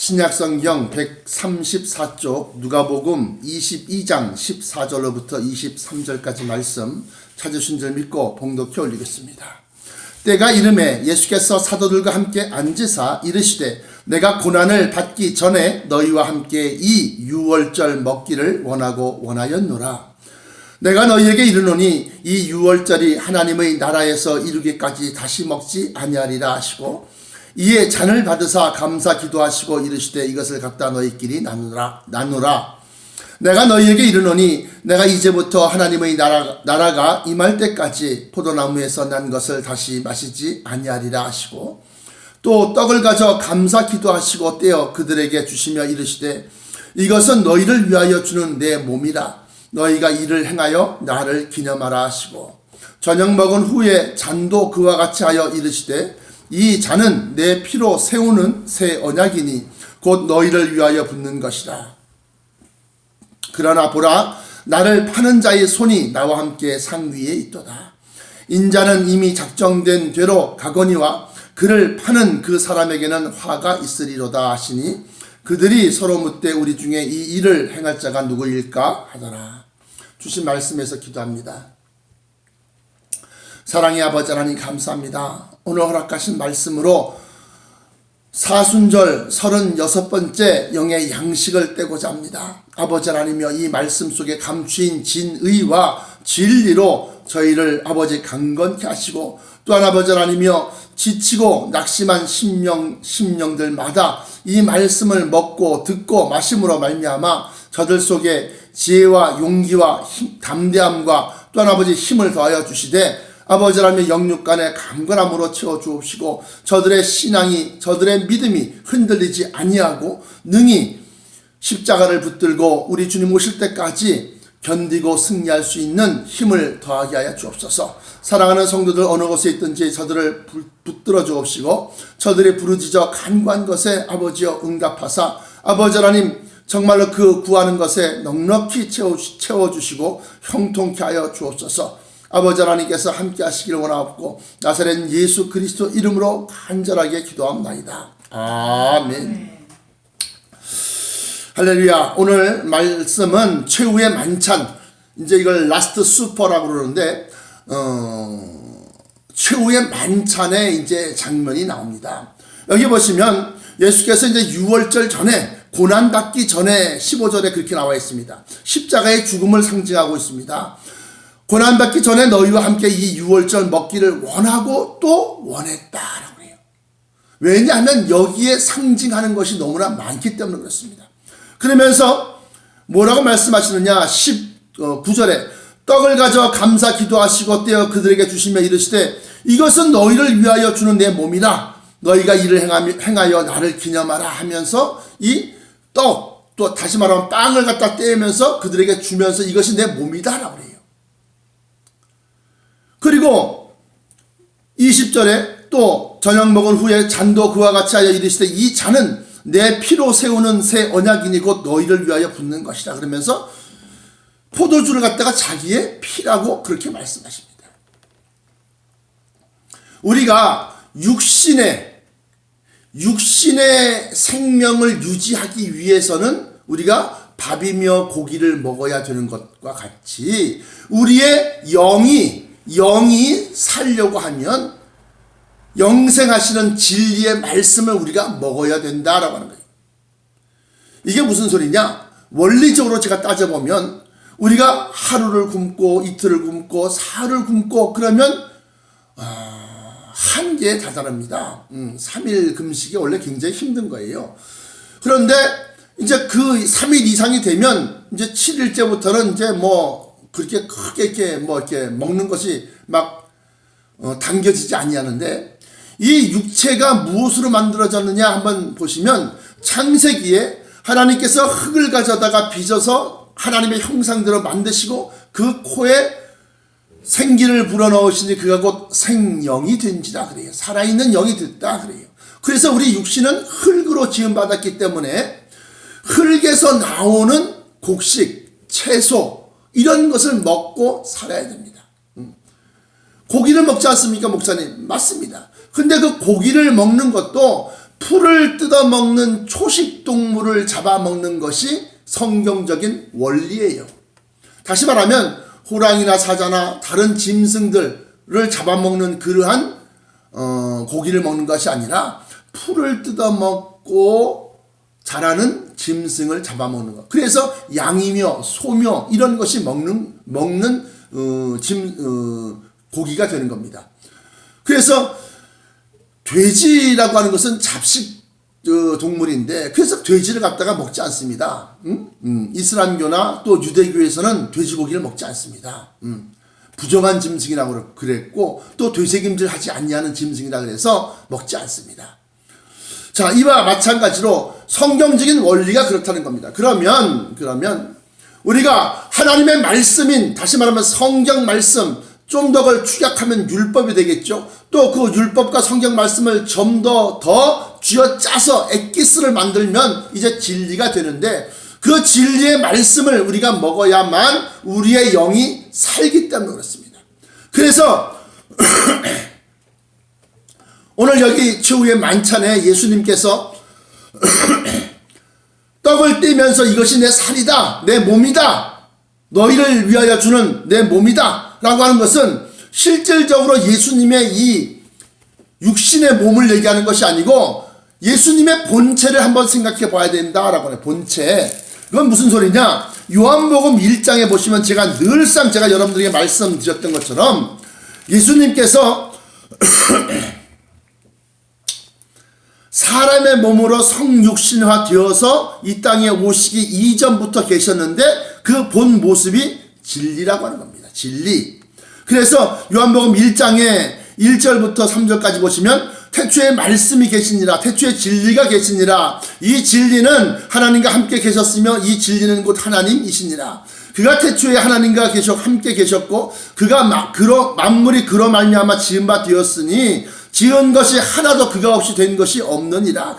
신약성경 134쪽 누가복음 22장 14절로부터 23절까지 말씀 찾으신 줄 믿고 봉독해 올리겠습니다. 때가 이름에 예수께서 사도들과 함께 앉으사 이르시되 내가 고난을 받기 전에 너희와 함께 이 유월절 먹기를 원하였노라. 내가 너희에게 이르노니 이 유월절이 하나님의 나라에서 이루기까지 다시 먹지 아니하리라 하시고 이에 잔을 받으사 감사 기도하시고 이르시되 이것을 갖다 너희끼리 나누라. 내가 너희에게 이르노니 내가 이제부터 하나님의 나라가 임할 때까지 포도나무에서 난 것을 다시 마시지 아니하리라 하시고 또 떡을 가져 감사 기도하시고 떼어 그들에게 주시며 이르시되 이것은 너희를 위하여 주는 내 몸이라. 너희가 이를 행하여 나를 기념하라 하시고 저녁 먹은 후에 잔도 그와 같이 하여 이르시되 이 잔은 내 피로 세우는 새 언약이니 곧 너희를 위하여 붓는 것이라. 그러나 보라 나를 파는 자의 손이 나와 함께 상 위에 있도다. 인자는 이미 작정된 대로 가거니와 그를 파는 그 사람에게는 화가 있으리로다 하시니 그들이 서로 묻되 우리 중에 이 일을 행할 자가 누구일까 하더라. 주신 말씀에서 기도합니다. 사랑의 아버지 하나님 감사합니다. 오늘 허락하신 말씀으로 사순절 36번째 영의 양식을 떼고자 합니다. 아버지 하나님이여 이 말씀 속에 감추인 진의와 진리로 저희를 아버지 강건케 하시고 또한 아버지 하나님이여 지치고 낙심한 심령들마다 이 말씀을 먹고 듣고 마심으로 말미암아 저들 속에 지혜와 용기와 담대함과 또한 아버지 힘을 더하여 주시되 아버지 하나님의 영육간의 강건함으로 채워주옵시고 저들의 신앙이 저들의 믿음이 흔들리지 아니하고 능히 십자가를 붙들고 우리 주님 오실 때까지 견디고 승리할 수 있는 힘을 더하게 하여 주옵소서. 사랑하는 성도들 어느 곳에 있든지 저들을 붙들어 주옵시고 저들이 부르짖어 간구한 것에 아버지여 응답하사 아버지 하나님 정말로 그 구하는 것에 넉넉히 채워주시고 형통케 하여 주옵소서. 아버지 하나님께서 함께 하시기를 원하옵고 나사렛 예수 그리스도 이름으로 간절하게 기도합나이다. 아멘. 할렐루야. 오늘 말씀은 최후의 만찬, 이제 이걸 라스트 수퍼라고 그러는데 최후의 만찬의 이제 장면이 나옵니다. 여기 보시면 예수께서 이제 유월절 전에 고난받기 전에 15절에 그렇게 나와 있습니다. 십자가의 죽음을 상징하고 있습니다. 고난받기 전에 너희와 함께 이 유월절 먹기를 원하고 또 원했다라고 해요. 왜냐하면 여기에 상징하는 것이 너무나 많기 때문에 그렇습니다. 그러면서 뭐라고 말씀하시느냐 19절에 떡을 가져 감사 기도하시고 떼어 그들에게 주시며 이르시되 이것은 너희를 위하여 주는 내 몸이라. 너희가 이를 행하여 나를 기념하라 하면서 이 떡, 또 다시 말하면 빵을 갖다 떼면서 그들에게 주면서 이것이 내 몸이다 라고 해요. 그리고 20절에 또 저녁 먹은 후에 잔도 그와 같이 하여 이르시되 이 잔은 내 피로 세우는 새 언약이니 곧 너희를 위하여 붓는 것이라 그러면서 포도주를 갖다가 자기의 피라고 그렇게 말씀하십니다. 우리가 육신의 생명을 유지하기 위해서는 우리가 밥이며 고기를 먹어야 되는 것과 같이 우리의 영이 살려고 하면 영생하시는 진리의 말씀을 우리가 먹어야 된다라고 하는 거예요. 이게 무슨 소리냐? 원리적으로 제가 따져보면 우리가 하루를 굶고 이틀을 굶고 사흘을 굶고 그러면 한계에 다다릅니다. 3일 금식이 원래 굉장히 힘든 거예요. 그런데 이제 그 3일 이상이 되면 이제 7일째부터는 이제 뭐 그렇게 크게 이렇게 먹는 것이 막 당겨지지 아니하는데 이 육체가 무엇으로 만들어졌느냐 한번 보시면 창세기에 하나님께서 흙을 가져다가 빚어서 하나님의 형상대로 만드시고 그 코에 생기를 불어넣으시니 그가 곧 생영이 된지라 그래요. 살아있는 영이 됐다 그래요. 그래서 우리 육신은 흙으로 지음받았기 때문에 흙에서 나오는 곡식, 채소 이런 것을 먹고 살아야 됩니다. 고기를 먹지 않습니까 목사님? 맞습니다. 근데 그 고기를 먹는 것도 풀을 뜯어먹는 초식동물을 잡아먹는 것이 성경적인 원리예요. 다시 말하면 호랑이나 사자나 다른 짐승들을 잡아먹는 그러한 고기를 먹는 것이 아니라 풀을 뜯어먹고 자라는 짐승을 잡아먹는 것. 그래서 양이며 소며 이런 것이 먹는 고기가 되는 겁니다. 그래서 돼지라고 하는 것은 잡식 동물인데, 그래서 돼지를 갖다가 먹지 않습니다. 이슬람교나 또 유대교에서는 돼지고기를 먹지 않습니다. 부정한 짐승이라고 그랬고, 또 되새김질 하지 않냐는 짐승이라 그래서 먹지 않습니다. 자, 이와 마찬가지로 성경적인 원리가 그렇다는 겁니다. 그러면 우리가 하나님의 말씀인, 다시 말하면 성경 말씀, 좀 더 그걸 축약하면 율법이 되겠죠. 또 그 율법과 성경 말씀을 좀 더 쥐어짜서 엑기스를 만들면 이제 진리가 되는데, 그 진리의 말씀을 우리가 먹어야만 우리의 영이 살기 때문에 그렇습니다. 그래서 오늘 여기 최후의 만찬에 예수님께서 떡을 떼면서 이것이 내 살이다, 내 몸이다, 너희를 위하여 주는 내 몸이다 라고 하는 것은 실질적으로 예수님의 이 육신의 몸을 얘기하는 것이 아니고 예수님의 본체를 한번 생각해 봐야 된다라고 해요. 본체. 그건 무슨 소리냐? 요한복음 1장에 보시면 제가 늘상 여러분들에게 말씀드렸던 것처럼 예수님께서 사람의 몸으로 성육신화 되어서 이 땅에 오시기 이전부터 계셨는데 그 본 모습이 진리라고 하는 겁니다. 진리. 그래서 요한복음 1장에 1절부터 3절까지 보시면 태초에 말씀이 계시니라, 태초에 진리가 계시니라, 이 진리는 하나님과 함께 계셨으며 이 진리는 곧 하나님이시니라. 그가 태초에 하나님과 함께 계셨고 그가 만물이 그로 말미암아 지은 바 되었으니 지은 것이 하나도 그가 없이 된 것이 없느니라.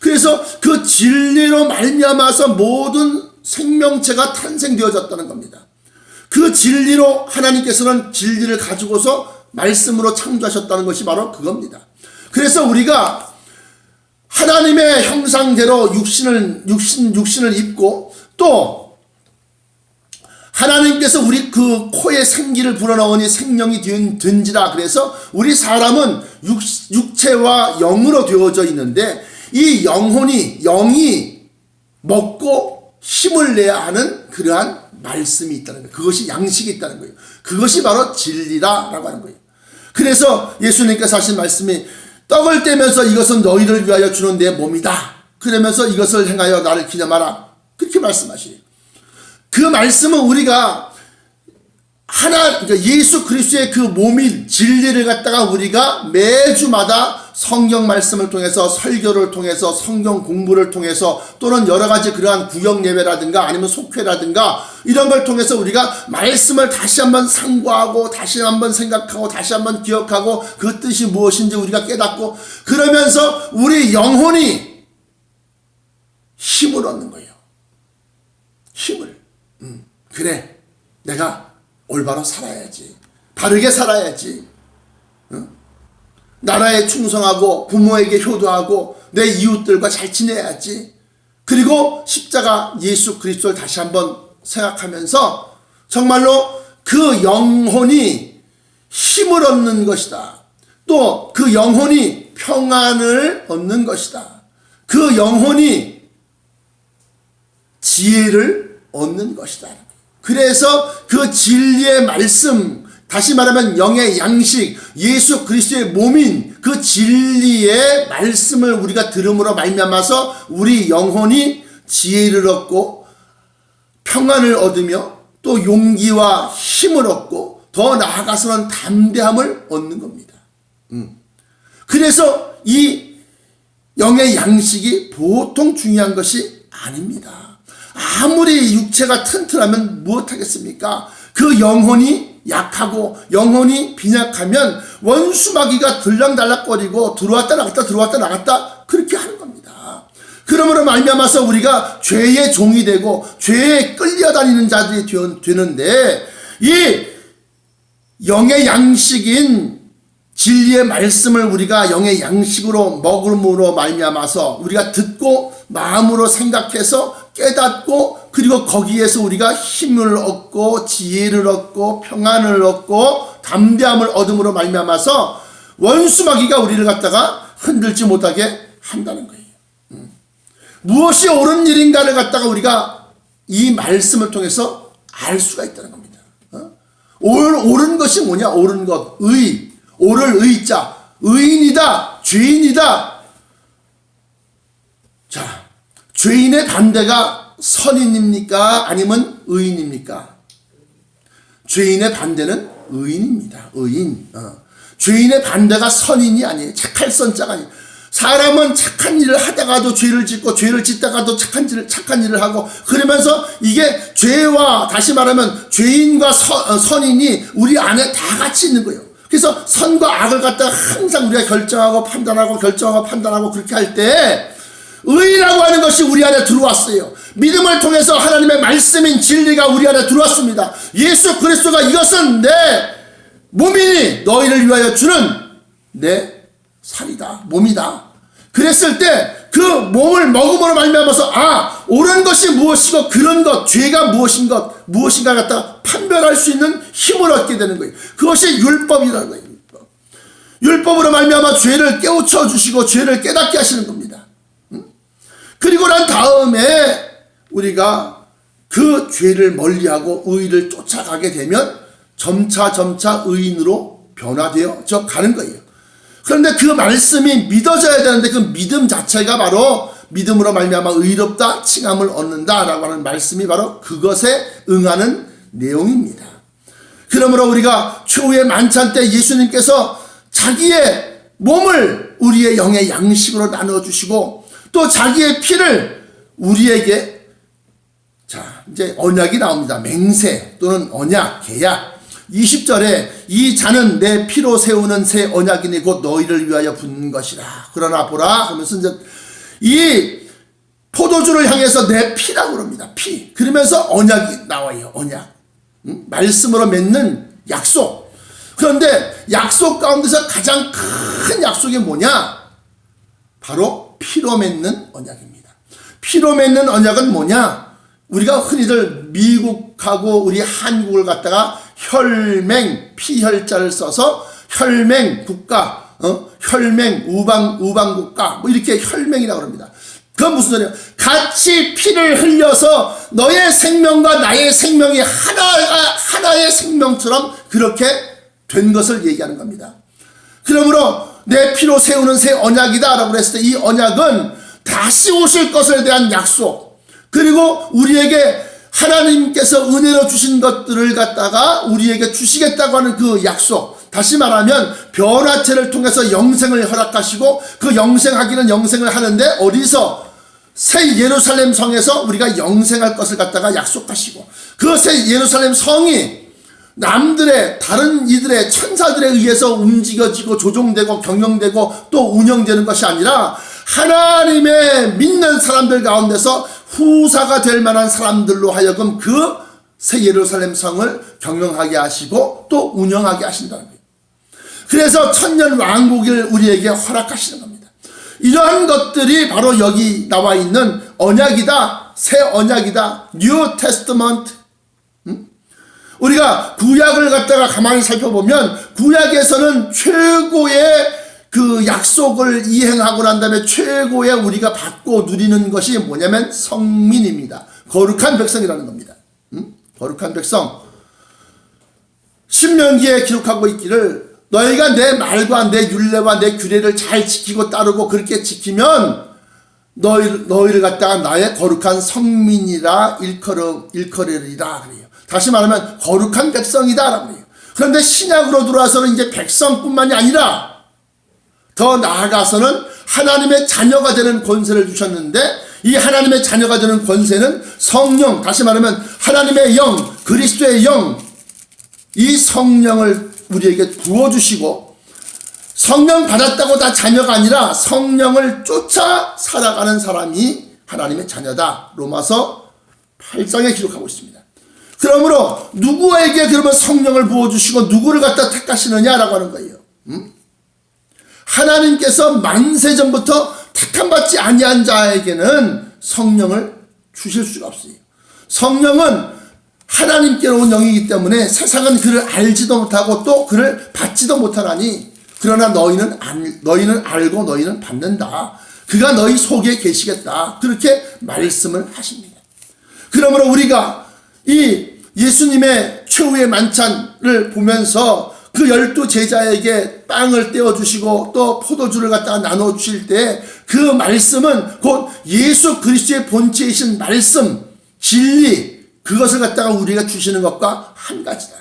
그래서 그 진리로 말미암아서 모든 생명체가 탄생되어졌다는 겁니다. 그 진리로 하나님께서는 진리를 가지고서 말씀으로 창조하셨다는 것이 바로 그겁니다. 그래서 우리가 하나님의 형상대로 육신을 입고, 또 하나님께서 우리 그 코에 생기를 불어넣으니 생명이 된지라. 그래서 우리 사람은 육체와 영으로 되어져 있는데, 이 영이 먹고 힘을 내야 하는 그러한 말씀이 있다는 거예요. 그것이 양식이 있다는 거예요. 그것이 바로 진리라고 하는 거예요. 그래서 예수님께서 하신 말씀이 떡을 떼면서 이것은 너희를 위하여 주는 내 몸이다. 그러면서 이것을 행하여 나를 기념하라. 그렇게 말씀하시네요. 그 말씀은 우리가 그러니까 예수 그리스도의 그 몸인 진리를 갖다가 우리가 매주마다 성경 말씀을 통해서, 설교를 통해서, 성경 공부를 통해서, 또는 여러 가지 그러한 구역 예배라든가 아니면 속회라든가 이런 걸 통해서 우리가 말씀을 다시 한번 상고하고 다시 한번 생각하고 다시 한번 기억하고 그 뜻이 무엇인지 우리가 깨닫고, 그러면서 우리 영혼이 힘을 얻는 거예요. 힘을. 그래, 내가 올바로 살아야지, 바르게 살아야지, 나라에 충성하고 부모에게 효도하고 내 이웃들과 잘 지내야지. 그리고 십자가 예수 그리스도를 다시 한번 생각하면서 정말로 그 영혼이 힘을 얻는 것이다. 또 그 영혼이 평안을 얻는 것이다. 그 영혼이 지혜를 얻는 것이다. 그래서 그 진리의 말씀, 다시 말하면 영의 양식, 예수 그리스도의 몸인 그 진리의 말씀을 우리가 들음으로 말미암아서 우리 영혼이 지혜를 얻고 평안을 얻으며 또 용기와 힘을 얻고 더 나아가서는 담대함을 얻는 겁니다. 그래서 이 영의 양식이 보통 중요한 것이 아닙니다. 아무리 육체가 튼튼하면 무엇하겠습니까? 그 영혼이 약하고 영혼이 빈약하면 원수마귀가 들락달락거리고 들어왔다 나갔다 그렇게 하는 겁니다. 그러므로 말미암아서 우리가 죄의 종이 되고 죄에 끌려다니는 자들이 되는데, 이 영의 양식인 진리의 말씀을 우리가 영의 양식으로 먹음으로 말미암아서 우리가 듣고 마음으로 생각해서 깨닫고 그리고 거기에서 우리가 힘을 얻고 지혜를 얻고 평안을 얻고 담대함을 얻음으로 말미암아서 원수마귀가 우리를 갖다가 흔들지 못하게 한다는 거예요. 무엇이 옳은 일인가를 갖다가 우리가 이 말씀을 통해서 알 수가 있다는 겁니다. 옳은 것이 뭐냐? 옳은 것, 의, 옳을 의자, 의인이다, 죄인이다. 자, 죄인의 반대가 선인입니까? 아니면 의인입니까? 죄인의 반대는 의인입니다. 의인. 죄인의 반대가 선인이 아니에요. 착할 선자가 아니에요. 사람은 착한 일을 하다가도 죄를 짓고 죄를 짓다가도 착한 일을 하고 그러면서 이게 죄와 다시 말하면 죄인과 선인이 우리 안에 다 같이 있는 거예요. 그래서 선과 악을 갖다가 항상 우리가 결정하고 판단하고 그렇게 할 때 의라고 하는 것이 우리 안에 들어왔어요. 믿음을 통해서 하나님의 말씀인 진리가 우리 안에 들어왔습니다. 예수 그리스도가 이것은 내 몸이니 너희를 위하여 주는 내 살이다, 몸이다. 그랬을 때 그 몸을 먹음으로 말미암아서 옳은 것이 무엇이고 그런 것, 죄가 무엇인가 갖다가 판별할 수 있는 힘을 얻게 되는 거예요. 그것이 율법이라는 거예요. 율법으로 말미암아 죄를 깨우쳐 주시고 죄를 깨닫게 하시는 겁니다. 그리고 난 다음에 우리가 그 죄를 멀리하고 의를 쫓아가게 되면 점차 의인으로 변화되어 가는 거예요. 그런데 그 말씀이 믿어져야 되는데 그 믿음 자체가 바로 믿음으로 말미암아 의롭다 칭함을 얻는다라고 하는 말씀이 바로 그것에 응하는 내용입니다. 그러므로 우리가 최후의 만찬 때 예수님께서 자기의 몸을 우리의 영의 양식으로 나눠주시고 또 자기의 피를 우리에게 이제 언약이 나옵니다. 맹세 또는 언약, 계약. 20절에 이 잔은 내 피로 세우는 새 언약이니 곧 너희를 위하여 붓는 것이라. 그러나 보라 하면서 이제 이 포도주를 향해서 내 피라고 그럽니다. 피. 그러면서 언약이 나와요. 언약. 말씀으로 맺는 약속. 그런데 약속 가운데서 가장 큰 약속이 뭐냐? 바로 피로 맺는 언약입니다. 피로 맺는 언약은 뭐냐? 우리가 흔히들 미국하고 우리 한국을 갖다가 혈맹, 피혈자를 써서 혈맹 국가, 혈맹 우방국가, 뭐 이렇게 혈맹이라고 합니다. 그건 무슨 소리예요? 같이 피를 흘려서 너의 생명과 나의 생명이 하나의 생명처럼 그렇게 된 것을 얘기하는 겁니다. 그러므로 내 피로 세우는 새 언약이다 라고 했을 때 이 언약은 다시 오실 것에 대한 약속, 그리고 우리에게 하나님께서 은혜로 주신 것들을 갖다가 우리에게 주시겠다고 하는 그 약속, 다시 말하면 변화체를 통해서 영생을 허락하시고 그 영생하기는 영생을 하는데 어디서? 새 예루살렘 성에서 우리가 영생할 것을 갖다가 약속하시고 그 새 예루살렘 성이 남들의 다른 이들의 천사들에 의해서 움직여지고 조종되고 경영되고 또 운영되는 것이 아니라 하나님의 믿는 사람들 가운데서 후사가 될 만한 사람들로 하여금 그 새 예루살렘 성을 경영하게 하시고 또 운영하게 하신다는 거예요. 그래서 천년 왕국을 우리에게 허락하시는 겁니다. 이러한 것들이 바로 여기 나와 있는 언약이다, 새 언약이다, New Testament. 우리가 구약을 갖다가 가만히 살펴보면 구약에서는 최고의 그 약속을 이행하고 난 다음에 최고의 우리가 받고 누리는 것이 뭐냐면 성민입니다. 거룩한 백성이라는 겁니다. 거룩한 백성. 신명기에 기록하고 있기를 너희가 내 말과 내 율례와 내 규례를 잘 지키고 따르고 그렇게 지키면 너희를 갖다가 나의 거룩한 성민이라 일컬으리라 그래요. 다시 말하면 거룩한 백성이다 라고 해요. 그런데 신약으로 들어와서는 이제 백성뿐만이 아니라 더 나아가서는 하나님의 자녀가 되는 권세를 주셨는데 이 하나님의 자녀가 되는 권세는 성령, 다시 말하면 하나님의 영, 그리스도의 영, 이 성령을 우리에게 부어주시고 성령 받았다고 다 자녀가 아니라 성령을 쫓아 살아가는 사람이 하나님의 자녀다. 로마서 8장에 기록하고 있습니다. 그러므로 누구에게 그러면 성령을 부어주시고 누구를 갖다 택하시느냐라고 하는 거예요. 하나님께서 만세전부터 택함받지 아니한 자에게는 성령을 주실 수가 없어요. 성령은 하나님께로 온 영이기 때문에 세상은 그를 알지도 못하고 또 그를 받지도 못하나니 그러나 너희는 알고 너희는 받는다. 그가 너희 속에 계시겠다. 그렇게 말씀을 하십니다. 그러므로 우리가 이 예수님의 최후의 만찬을 보면서 그 12 제자에게 빵을 떼어주시고 또 포도주를 갖다가 나눠주실 때 그 말씀은 곧 예수 그리스도의 본체이신 말씀, 진리, 그것을 갖다가 우리가 주시는 것과 한 가지다.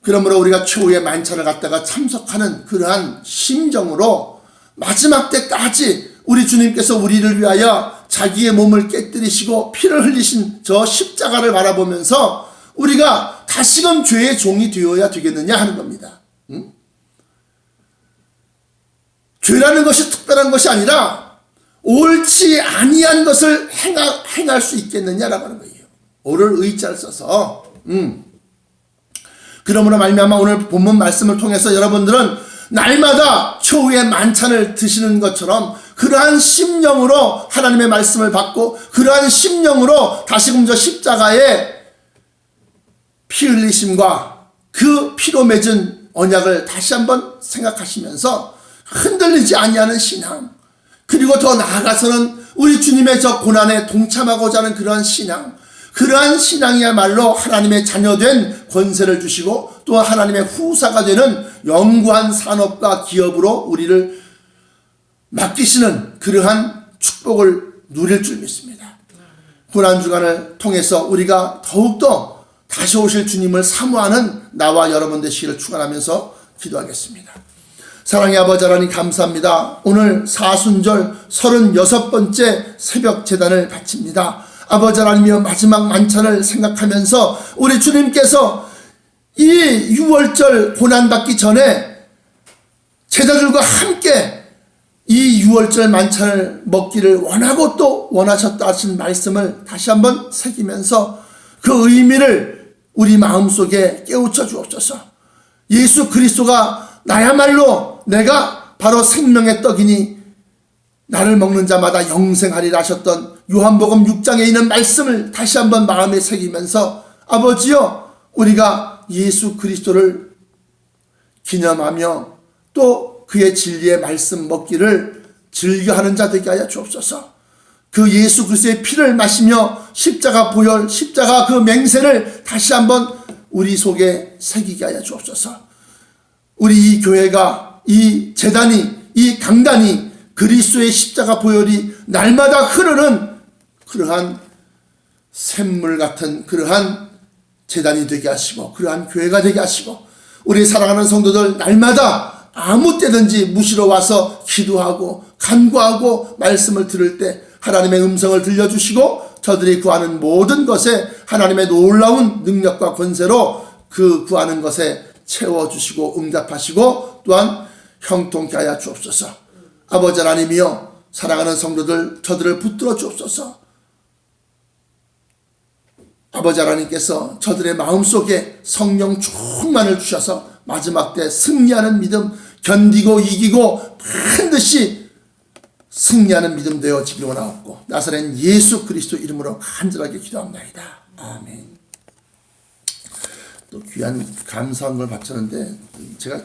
그러므로 우리가 최후의 만찬을 갖다가 참석하는 그러한 심정으로 마지막 때까지 우리 주님께서 우리를 위하여 자기의 몸을 깨뜨리시고 피를 흘리신 저 십자가를 바라보면서 우리가 다시금 죄의 종이 되어야 되겠느냐 하는 겁니다. 죄라는 것이 특별한 것이 아니라 옳지 아니한 것을 행할 수 있겠느냐라고 하는 거예요. 오를 의자를 써서. 그러므로 말미암아 오늘 본문 말씀을 통해서 여러분들은 날마다 최후의 만찬을 드시는 것처럼 그러한 심령으로 하나님의 말씀을 받고 그러한 심령으로 다시금 저 십자가의 피 흘리심과 그 피로 맺은 언약을 다시 한번 생각하시면서 흔들리지 아니하는 신앙, 그리고 더 나아가서는 우리 주님의 저 고난에 동참하고자 하는 그러한 신앙, 그러한 신앙이야말로 하나님의 자녀된 권세를 주시고 또 하나님의 후사가 되는 영구한 산업과 기업으로 우리를 맡기시는 그러한 축복을 누릴 줄 믿습니다. 고난주간을 통해서 우리가 더욱더 다시 오실 주님을 사모하는 나와 여러분 되시기를 축원하면서 기도하겠습니다. 사랑의 아버지 하나님 감사합니다. 오늘 사순절 36번째 새벽 제단을 바칩니다. 아버지 하나님이여 마지막 만찬을 생각하면서 우리 주님께서 이 6월절 고난받기 전에 제자들과 함께 이 6월절 만찬을 먹기를 원하고 또 원하셨다 하신 말씀을 다시 한번 새기면서 그 의미를 우리 마음속에 깨우쳐 주옵소서. 예수 그리스도가 나야말로 내가 바로 생명의 떡이니 나를 먹는 자마다 영생하리라 하셨던 요한복음 6장에 있는 말씀을 다시 한번 마음에 새기면서 아버지여 우리가 예수 그리스도를 기념하며 또 그의 진리의 말씀 먹기를 즐겨하는 자 되게 하여 주옵소서. 그 예수 그리스도의 피를 마시며 십자가 보혈, 십자가 그 맹세를 다시 한번 우리 속에 새기게 하여 주옵소서. 우리 이 교회가, 이 제단이, 이 강단이 그리스도의 십자가 보혈이 날마다 흐르는 그러한 샘물 같은 그러한 제단이 되게 하시고 그러한 교회가 되게 하시고 우리 사랑하는 성도들 날마다 아무 때든지 무시러 와서 기도하고 간구하고 말씀을 들을 때 하나님의 음성을 들려주시고 저들이 구하는 모든 것에 하나님의 놀라운 능력과 권세로 그 구하는 것에 채워주시고 응답하시고 또한 형통케 하여 주옵소서. 아버지 하나님이여 사랑하는 성도들 저들을 붙들어 주옵소서. 아버지 하나님께서 저들의 마음속에 성령 충만을 주셔서 마지막 때 승리하는 믿음, 견디고 이기고 반드시 승리하는 믿음 되어지기를 원하옵고 나사렛 예수 그리스도 이름으로 간절하게 기도합니다. 아멘. 또 귀한 감사한 걸 바쳤는데 제가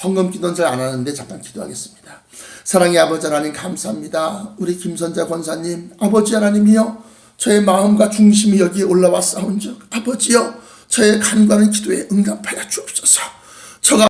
헌금 기도는 잘 안 하는데 잠깐 기도하겠습니다. 사랑의 아버지 하나님 감사합니다. 우리 김선자 권사님, 아버지 하나님이여 저의 마음과 중심이 여기에 올라와 싸운즉 아버지여 저의 간과하는 기도에 응답하여 주옵소서.